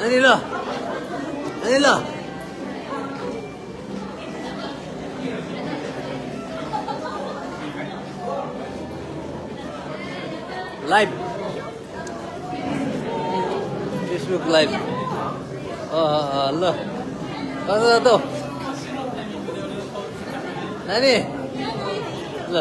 नानी ल नानी ल लाइभ फेसबुक लाइभ ल कता त नानी ल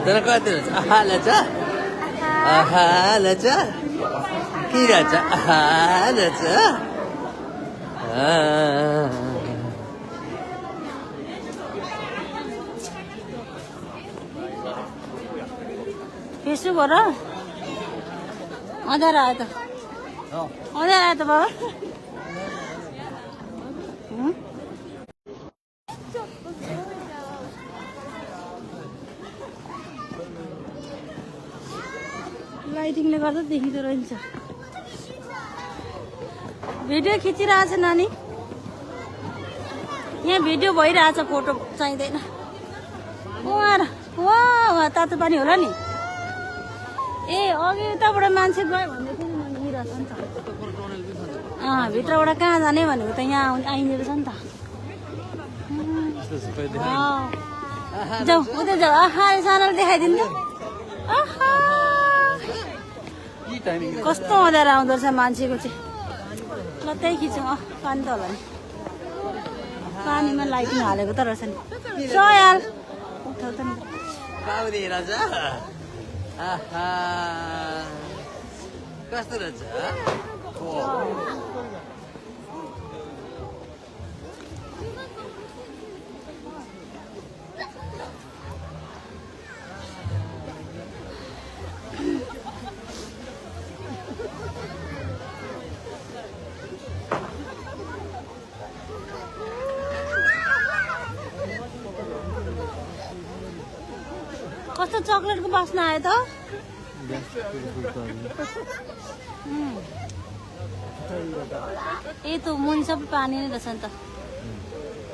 Tana kau tu, ahalaja, ahalaja, kiraja, ahalaja. Pesu bora, ada rata, baba. लाइटिङले गर्दा देखिँदो रहन्छ भिडियो खिचिरहेछ नानी यहाँ भिडियो भइरहेछ फोटो चाहिँदैन वहाँ तातो पानी होला नि ए अघि उताबाट मान्छे गयो भन्दै थियो नि हिँडिरहेछ नि त भित्रबाट कहाँ जाने भनेको त यहाँ आइने रहेछ नि त जाऊ उता जाऊ आहा सानोले देखाइदिनु त आहा कस्तो मजा आउँदो रहेछ मान्छेको चाहिँ ल त्यही खिचौँ पानी त होला नि पानीमा लाइटिङ हालेको त रहेछ नि सयाल उठाउ त नि कस्तो रहेछ कस्तो चक्लेटको बास्ना आयो त ए त मुनि सबै पानी नै रहेछ नि त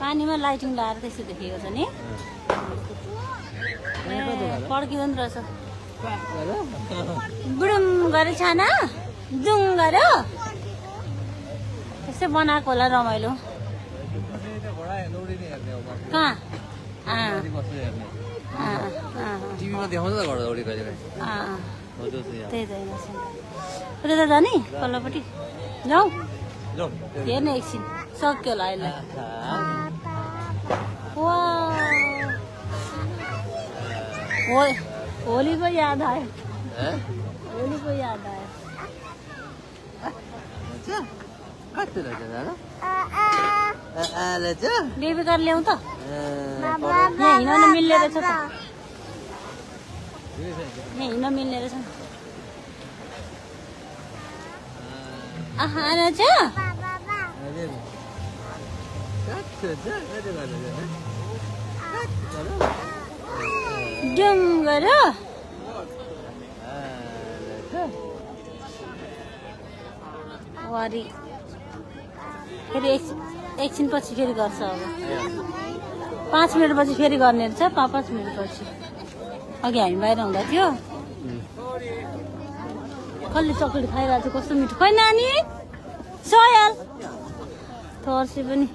पानीमा लाइटिङ लगाएर त्यस्तो देखेको छ नि पड्किँदैन रहेछ बुडुम गरे छाना दुङ गर्यो त्यस्तै बनाएको होला रमाइलो कहाँ टिभीमा देखाउँछ त घरबाट उडी कहिले त्यही त उता त जाने पल्लोपट्टि जाउँ हेर्ने एकछिन सक्यो होला अहिले होलीको याद आयो होलीको याद आयो बेबी कार ल्याउँ त यहाँ हिँड्न मिल्ने रहेछ त यहाँ हिँड्न मिल्ने रहेछ रहेछ डुङ्गर वारी फेरि एकछिन पछि फेरि गर्छ अब 5 मिनट पछि फेरि गर्ने रहेछ 5 मिनट पछि अघि हामी बाहिर हुँदा थियो कसले चक्लेट खाइरहेको थियो कस्तो मिठो खै नानी सयाल थर्सी पनि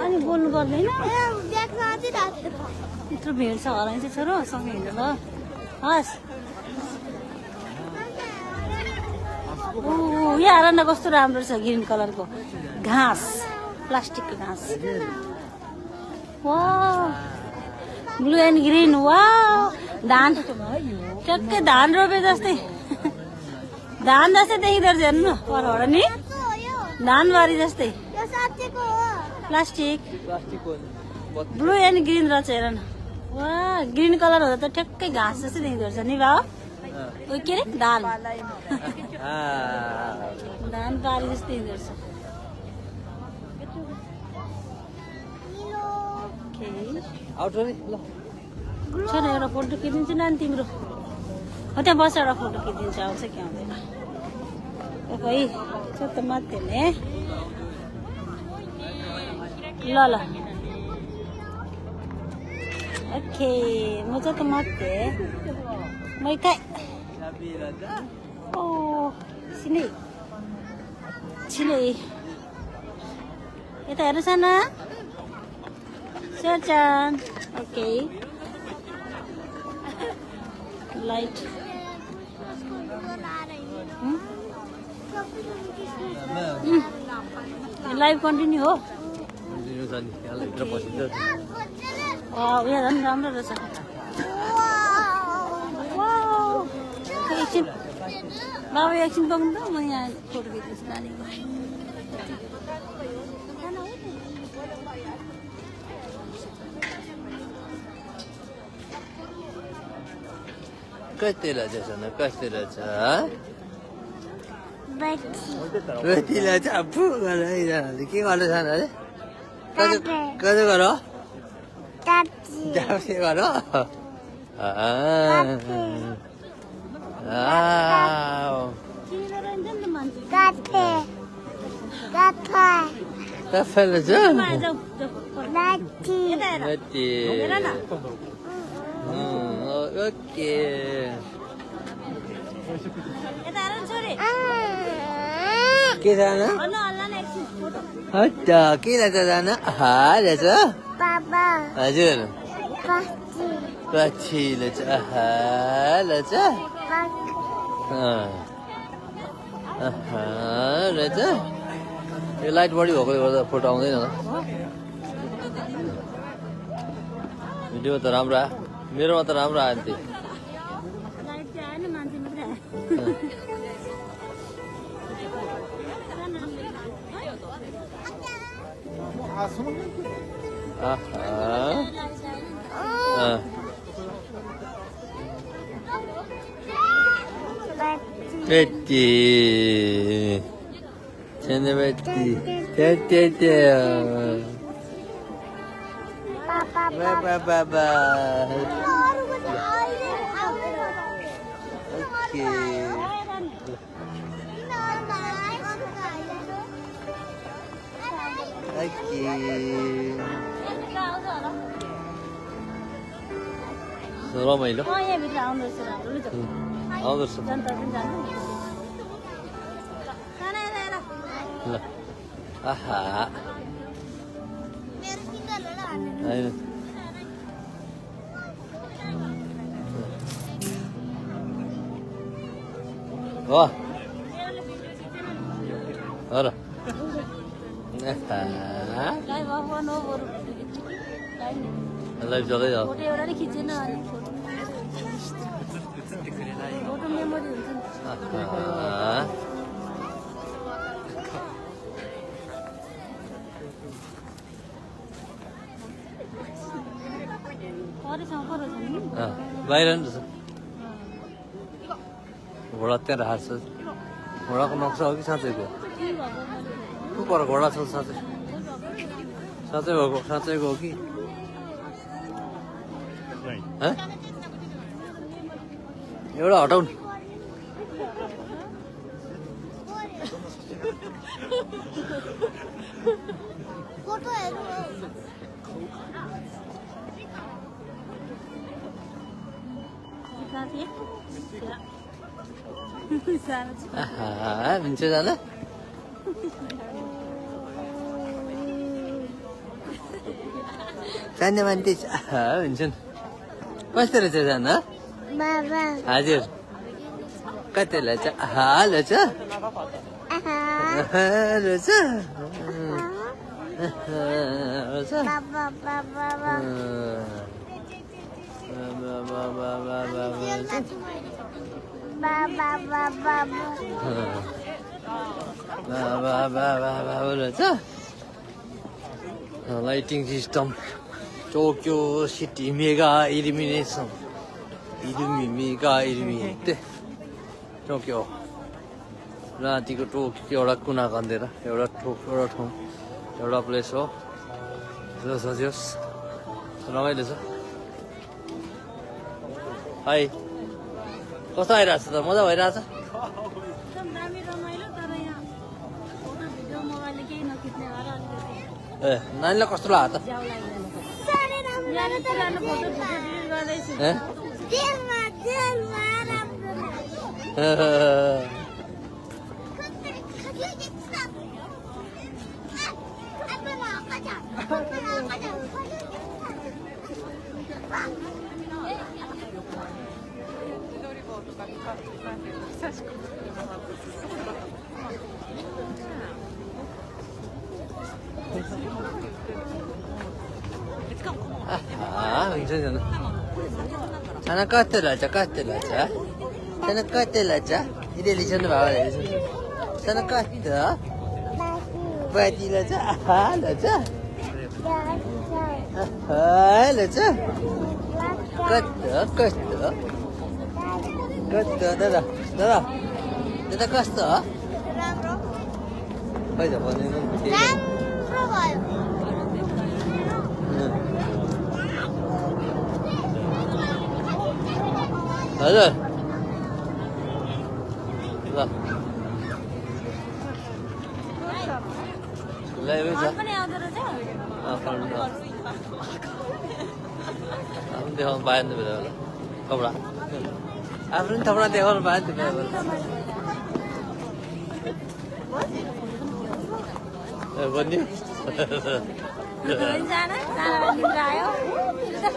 अनि बोल्नु पर्दैन यत्रो भिड छ हराइन्छ छोरो सँगै हिँड्नु ल हस् यहाँ हेर न कस्तो राम्रो छ ग्रिन कलरको घाँस प्लास्टिकको घाँस वाह ब्लू एन्ड ग्रिन वाह धान ट्याक्कै धान रोपे जस्तै धान जस्तै देखिँदो रहेछ हेर्नु परबाट नि धानबारी जस्तै प्लास्टिक ब्लू एन्ड ग्रिन रहेछ हेर न वाह ग्रिन कलर हुँदा त ठ्याक्कै घाँस जस्तै देखिँदो रहेछ नि भाउ उयो के अरे धान धान बारी जस्तै देखिँदो रहेछ आउटर नि ल छोरा एउटा फोटो खिचिदिन्छु नानी तिम्रो हो त्यहाँ बसेर एउटा फोटो खिचिदिन्छु आउँछ कि आउँदैन खोइ त मात्रै ने ल ल ओके म चाहिँ त मात्रै मै काइ ओ सिनै छिनै यता हेर्नु साना सेरचान ओके लाइट लाइभ कन्टिन्यू हो भित्र बसिन्छ उयो झन् राम्रो रहेछ एकछिन बाबा एकछिन पाउनु त म यहाँ फोटो खिच्दैछु नानीको कति रहेछ सानो कति रहेछ कति रहेछ आफू गरेर के गर्नु सानो अरे कति गर के गर कफे रहेछ ओके के जाना के रहेछ जाना रहेछ हजुर कति रहेछ रहेछ रहेछ यो लाइट बढी भएकोले गर्दा फोटो आउँदैन होला भिडियो त राम्रो आयो मेरोमा त राम्रो आयो नि त्यही Betty. Send Betty. Bye. Okay. रमाइलो यहाँभित्र आउँदो रहेछ आउँदो रहेछ जनता पनि जानु ल आहा होइन हो हो र लाइभ चल्दै जाओ फोटो एउटा नि खिचेन अनि फोटो मेमोरी हुन्छ नि बाहिर नि रहेछ घोडा त्यहाँ राखेको छ घोडाको नक्सा हो कि साँच्चैको को पर घोडा छ साँच्चैको हो कि एउटा हटाउनु हुन्छ जान जाने मान्छे हुन्छन् कस्तो रहेछ जान हजुर कति रहेछ रहेछ रहेछ lighting system Tokyo city mega illumination mega illuminate Tokyo रातिको टोकियो एउटा कुना कन्देर एउटा ठाउँ एउटा प्लेस हो जस रमाइलो छ है कस्तो आइरहेको छ त मजा भइरहेछ एकदम दामी रमाइलो तर यहाँ फोटो भिडियो मोबाइलले केही नखिच्ने भएर अलिकति ए नानीलाई कस्तो लाग्यो त ज्याउ लाग्दैन यहाँ पुरानो फोटो डिलिट गर्दैछु ए? हुन्छ नि खाना कस्तो लाग्छ खाना कस्तो लाग्छ यदि लिइसक्नु भएको खाना कस्तो बाटी लाग्छ लाग्छ लाग्छ कस्तो दादा दादा दादा कस्तो खै त भन्दैन हजुर ल पनि आउँदो रहेछ आफ्नो देखाउनु पाएन नि बेला कपडा आफ्नो पनि थपडा देखाउनु पाएन नि बेला बन्यो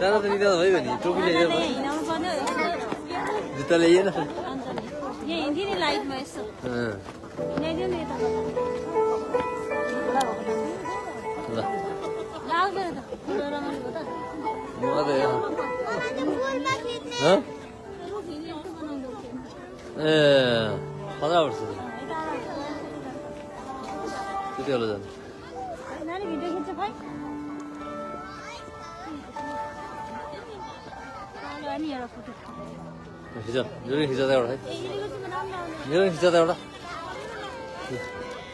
सानो त निकाल भयो नि टोपी ल्याइदियो जुत्ता ल्याइएन यहाँ हिँड्थ्यो नि लाइटमा यसो ल्याइदियो नि यता ल लाग्दैन त ठुलो रमाइलो हो त ए 15 वर्ष त्यति होला जानु नानी भिडियो खिच्छ भाइ अनि एउटा फोटो खिच मेरो खिच्दा एउटा है ए हिँडेको चाहिँ राम्रो आउँदैन मेरो खिच्दा एउटा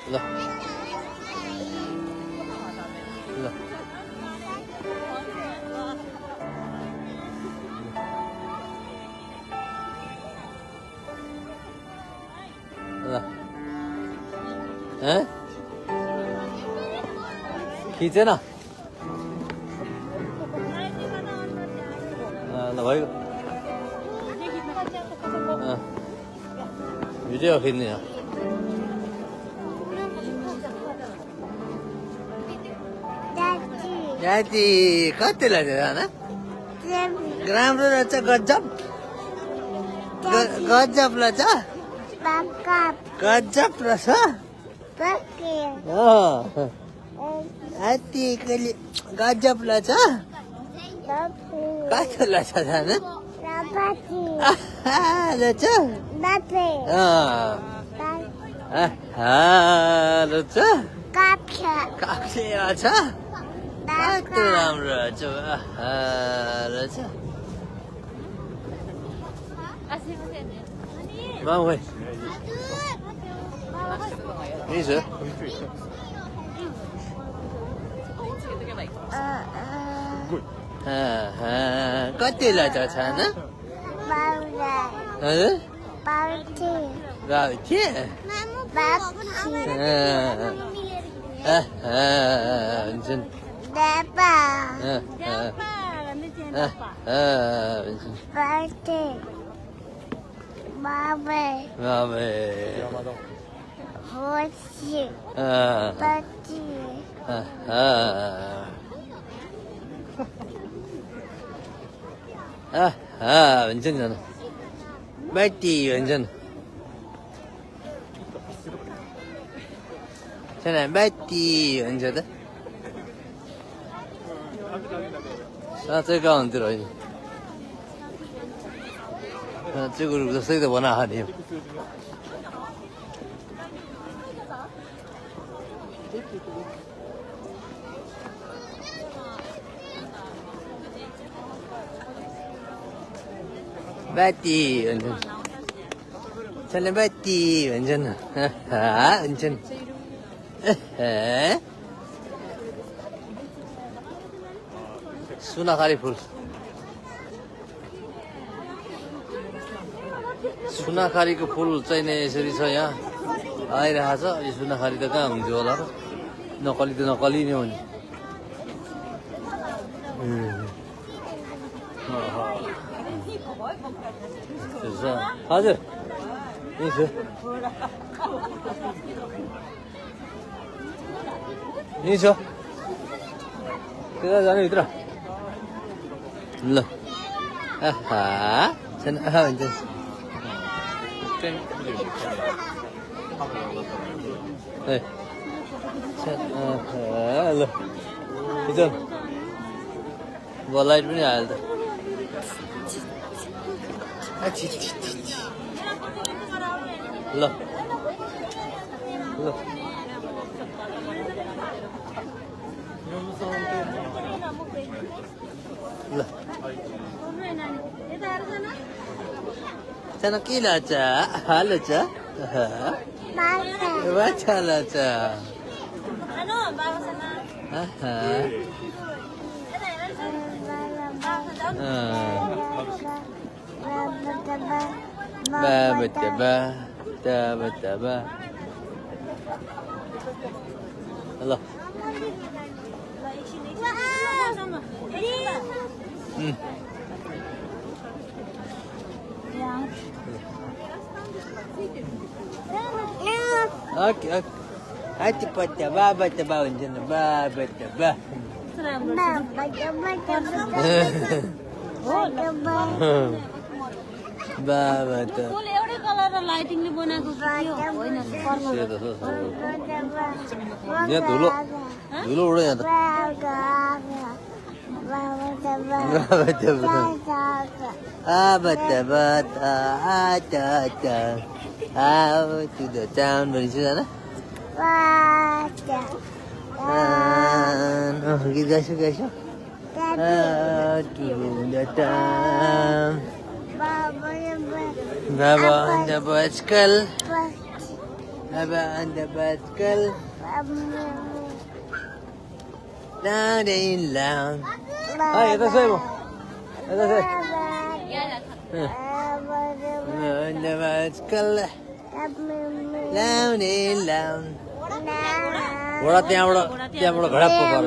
ल ल ल हैं खिचेन ल भयो भिडियो खिच्ने हो दादी कति लाग्छ खाना राम्रो रहेछ गजब गजब रहेछ गजब रहेछ अति कहिले गजब रहेछ कस्तो लाग्छ खाना रहेछ रहेछ काप्से रहेछ कस्तो राम्रो रहेछ रहेछ माम खोइ यही छ कति लाग्छ खाना हजुर बाउथे हुन्छ नि हुन्छ नि जानु बाटी हुन्छ नि छैन बाटी हुन्छ त साँच्चै गाउँतिर होइन साँच्चै कुरो जस्तै त बनाएको नि बाटी भन्छन् छैन बाटी भन्छन् हुन्छन् सुनाखारी फुल सुनाखारीको फुल चाहिँ नि यसरी छ यहाँ आइरहेको छ यो सुनाखारी त कहाँ हुन्थ्यो होला र नकली त नकली नै हो नि हजुर यही छु यही छ त्यता जाने भित्र ल आहा छैन आहा हुन्छ ल हिजो लाइट पनि आयो त ल ल ल sana kila cha hala cha baca lah cha Ba. Hello. Okay. Hati pada baba tebau jenis baba tebau. Baba tebau. फुल एउटै कलर र लाइटिङले बनाएको थियो होइन यहाँ धुलो उड्यो यहाँ त Baba how to the town भनिन्छ हैन गीत गाइसो to the town Baba on the bicycle Loud and loud Hai, yata say mo say On the bicycle Loud and loud Wala त्यहाँबाट घडा पकाएर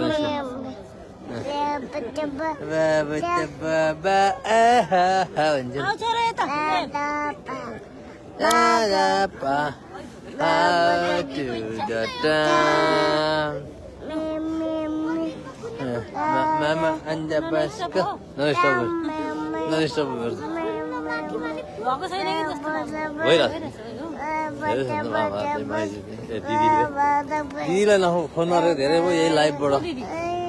Baba भन्छ आउँछ र यता How to the town Mama and the bicycle No stop भएको छैन कि जस्तो दिदीलाई फोन गरेर धेरै भयो यही लाइभबाट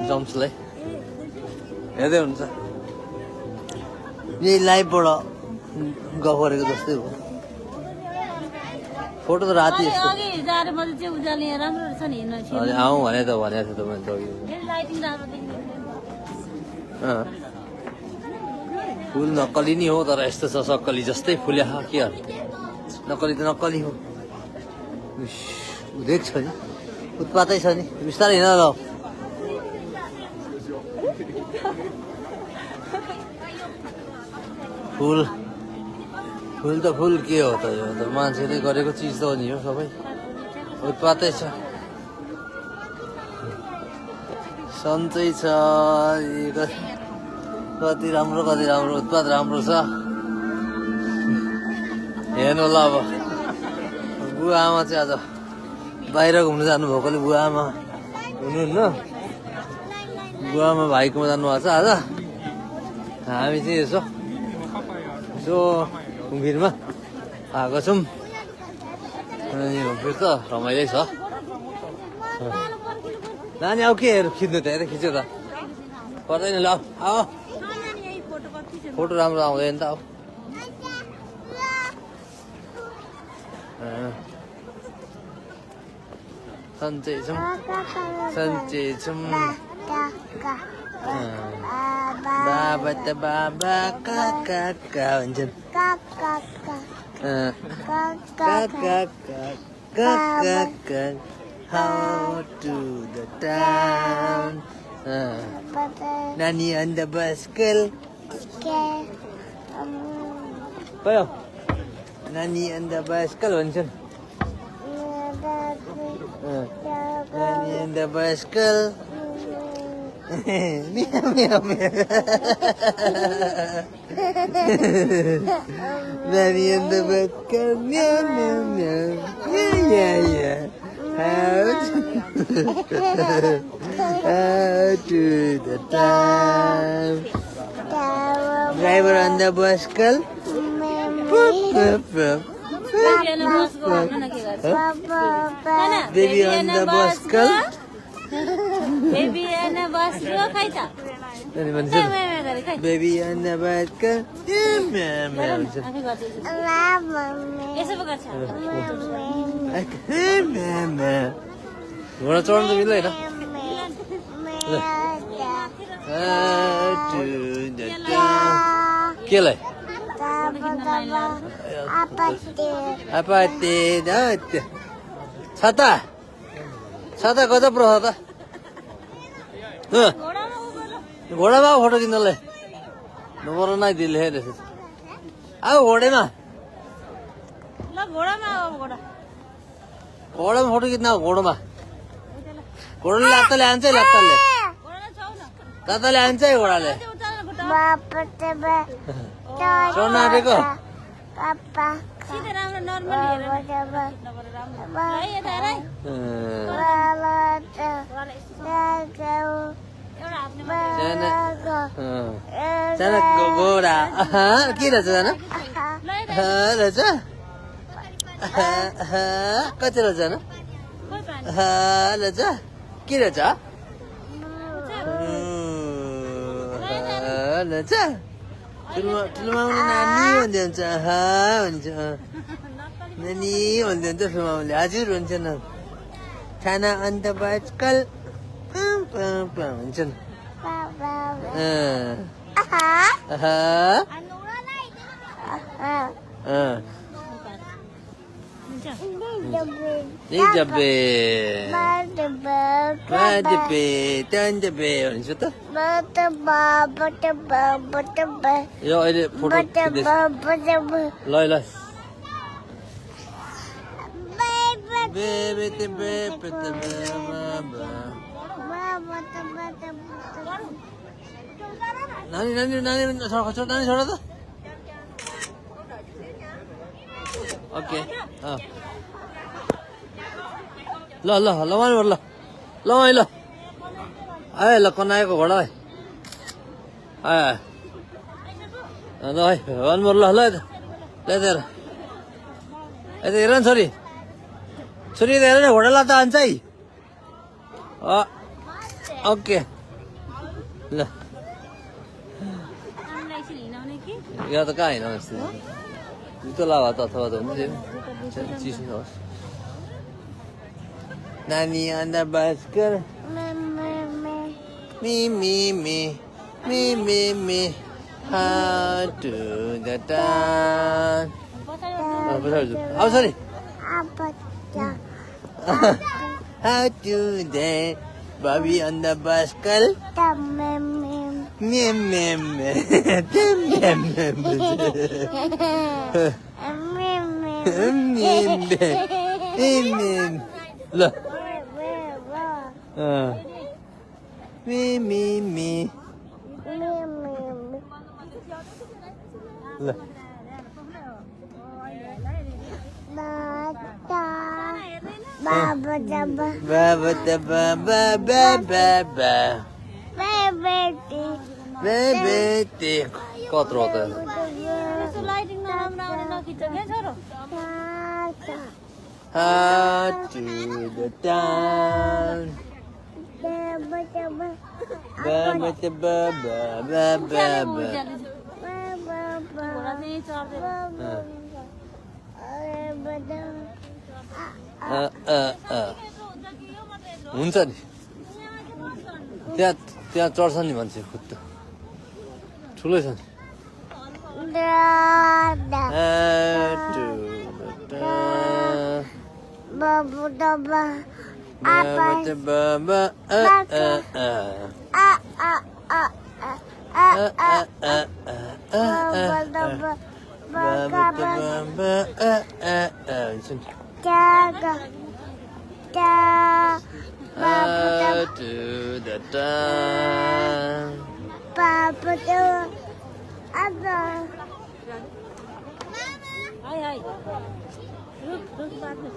जम्सलाई हेर्दै हुन्छ यही लाइभबाट गफ गरेको जस्तै हो फोटो त राति यस्तो अघि जारे मध्ये चाहिँ उज्यालो यहाँ राम्रो रहेछ नि हेर्न आउँ भनेको थियो तपाईँले लाइटिङ राम्रो देखिन्छ फुल नक्कली नि हो तर यस्तो छ सक्कली जस्तै फुल्या के नक्कली त नक्कली हो देख्छ नि उत्पातै छ नि बिस्तारै हिँड ल फुल त फुल के हो त यो त मान्छेले गरेको चिज त हो नि हो सबै उत्पातै छ सन्चै छ कति राम्रो उत्पाद राम्रो छ हेर्नु ल अब बुवा आमा चाहिँ आज बाहिर घुम्नु जानु भएकोले बुवा आमा हुनुहुन्न बुवा आमा भाइकोमा जानुभएको छ आज हामी चाहिँ यसो घुमफिरमा आएको छौँ अनि घुमफिर त रमाइलै छ नानी अब के हेर खिच्नु त हेर खिच्यो त पर्दैन ल आऊ फोटो राम्रो आउँदैन त अब सन्चै छौँ बाबा त बाबा काका भन्छन् काका how to the town नानी on the bicycle भयो नानी on the bicycle भन्छन् नानी on the bicycle Meow, meow, meow. Nanny in the bicycle. Meow, meow, meow. Yeah, yeah, yeah. Out to the time. Driver on the bicycle. Baby on the bicycle. Baby एन बस रो खै त Baby on the bicycle. यसो पो गर्छ घोडा चढ्नु त मिल्दैन केलाई आपत्ति छाता छाता कता पो छ त घोडामा फोटो किन्नलाई नम्बर नै दिले रहेछ आऊ घोडेमा ल घोडामा आऊ घोडा घोडामा फोटो खिच्न घोडोमा घोडाले लात्ताले हान्छ लात्ताले लात्ताले हान्छ है घोडाले चढ्न आँटेको सिधै राम्रो नर्मल हेरेर है यता हेर सानो घोडा के रहेछ सानो रहेछ कति रहेछ सानो रहेछ के रहेछ रहेछ ठुलो मामुले नानी भन्दै हुन्छ भन्छ नानी भन्दै हुन्छ ठुलो मामुले हजुर भन्छ न खाना अन्त बाजकल भन्छन् भन्छ त यो अहिले फोटो ल ल नानी नानी नानी छोड नानी छोड त ओके ल ल ल ल ल ल आयो ल कनाएको घोडा है आयो ल है वान मोर ल ल यता हेर न छोरी छोरी हेर न घोडा लाता हान्छ है ओके ल या त कहाँ होइन जुत्तो लावा त अथवा त हुन्छ चिसो होस् नानी अन्त बास्कर मी मी मी मी मी मी how to the town how sorry how to the Bobby on the bicycle mem mem mem la me la Baby, kotro ta. Lighting नराम्रो आउने नखिच क्या छोरो To the town. हुन्छ नि त्यहाँ चढ्छ नि मान्छे खुट्टा ठुलै छ नि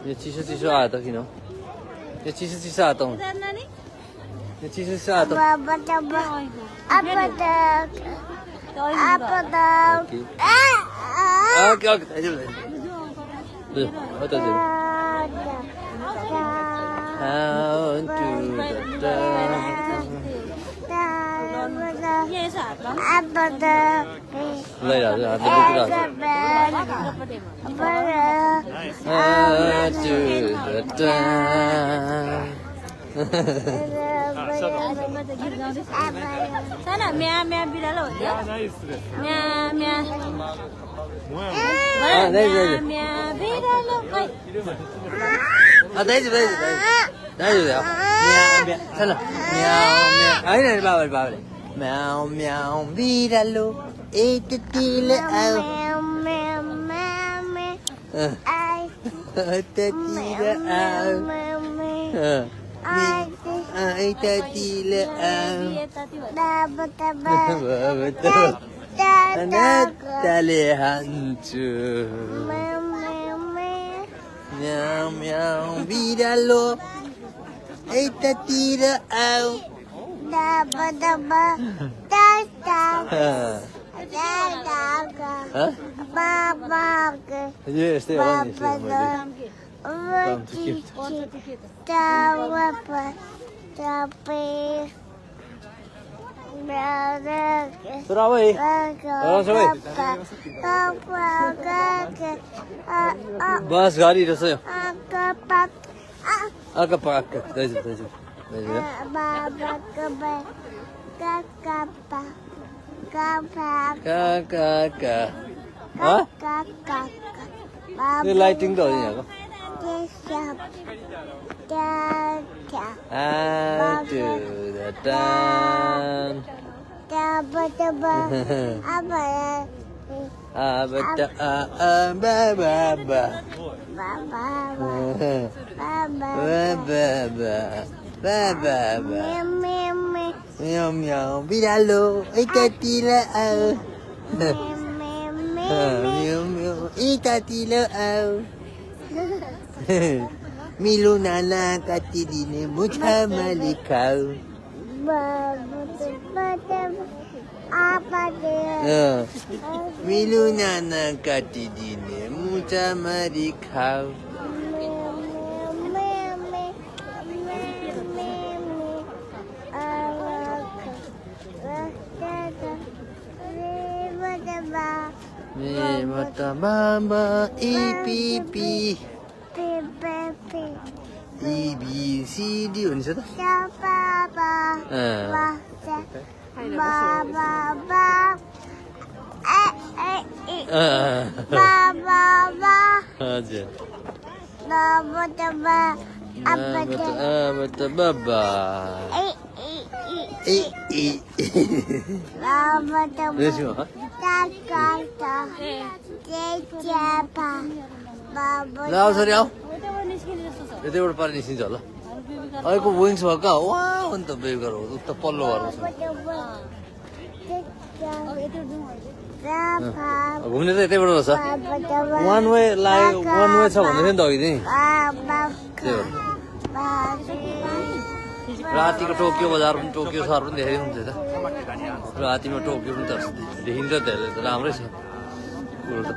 ये चिसो आयो त किन यो चिसो आयो त यो चिसो आयो त okay okay Sana mea mea biralo ya. Mea mea. Mea biralo kai. 다이지 다이지요. 미야 살라. 미야 아니 봐봐. мяу 미랄로 에뜨띠레 아우. 에뜨띠레 아우. 에뜨띠레 아우. 나타레 한주. Meow meow míralo, esta tira out. Daba Baba. Yes, stay on. बस गाडी रहेछ यो आका पाका दाजु यो लाइटिङ त हो नि यहाँको Meow meow biralo ita tila au meow meow ita tila au milunana katidine mucha malikau milunana katidine mucha malikau mata mama ipipi EBCD हुन्छ त हजुर baba ल सरी आऊ यतैबाट पारि निस्किन्छ होला अहिलेको विङ्स भयो कहाँ वा अन्त बेगर हो उता पल्लो घरको छ घुम्ने त यतैबाट रहेछ वान वे छ भन्दै थियो नि त अघि चाहिँ रातिको टोकियो बजार पनि टोकियो सहर पनि देखेको हुन्थ्यो त रातिमा टोकियो पनि त देखिन्छ धेरै त राम्रै छ कुरो त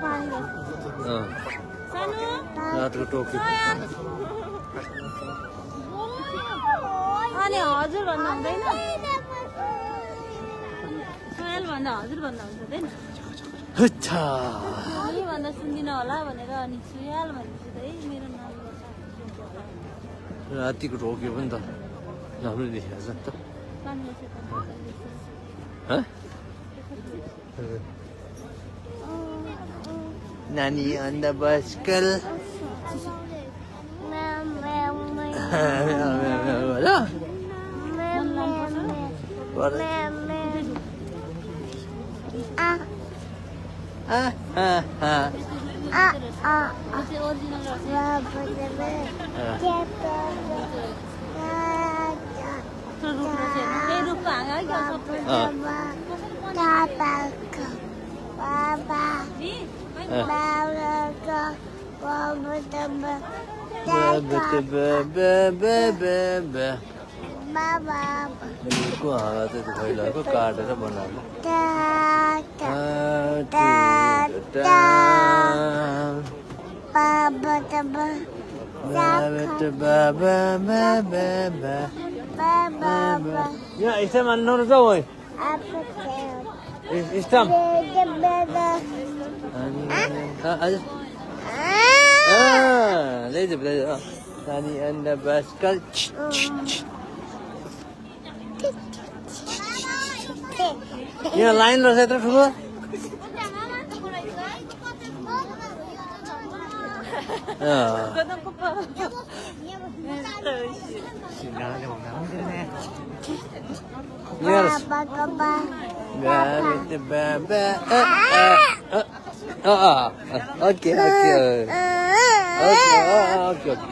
रातिको टोकियो अनि हजुर भन्नु हुँदैन सोयल भन्दा हजुर भन्दा हुँदैन अच्छा अनि भन्दा सुन्दिन होला भनेर अनि सोयल भनेपछि त मेरो नाम रातिको टोकियो पनि त राम्रो देखिरहेछ नि त नानी अन्ध बस्कल को हाँगा चाहिँ खैलाको काटेर बनाएको यहाँ इस्टम अन्नु न जाऊ इस्टम लैजाऊ नानी अन्ड बास्कल यहाँ लाइन रहेछ यत्रो ठुलो ओके ओके ओके ओके